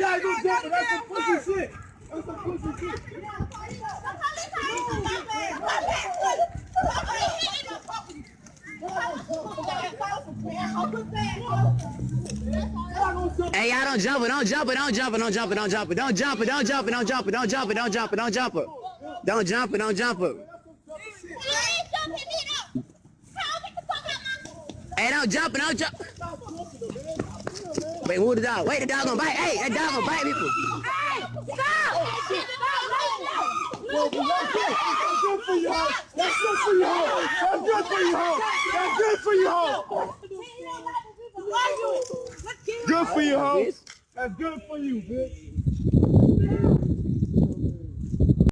y'all gonna jump it? That's some pussy shit. That's some pussy shit. Hey, y'all don't jump it, don't jump it, don't jump it, don't jump it, don't jump it, don't jump it, don't jump it, don't jump it, don't jump it, don't jump it, don't jump it. Don't jump it, don't jump it. Hey, don't jump it, don't jump. Wait, who the dog? Wait, the dog gonna bite. Hey, that dog gonna bite people. Hey, stop! That's good for you, ho. That's good for you, ho. That's good for you, ho. That's good for you, ho. Good for you, ho. That's good for you, bitch.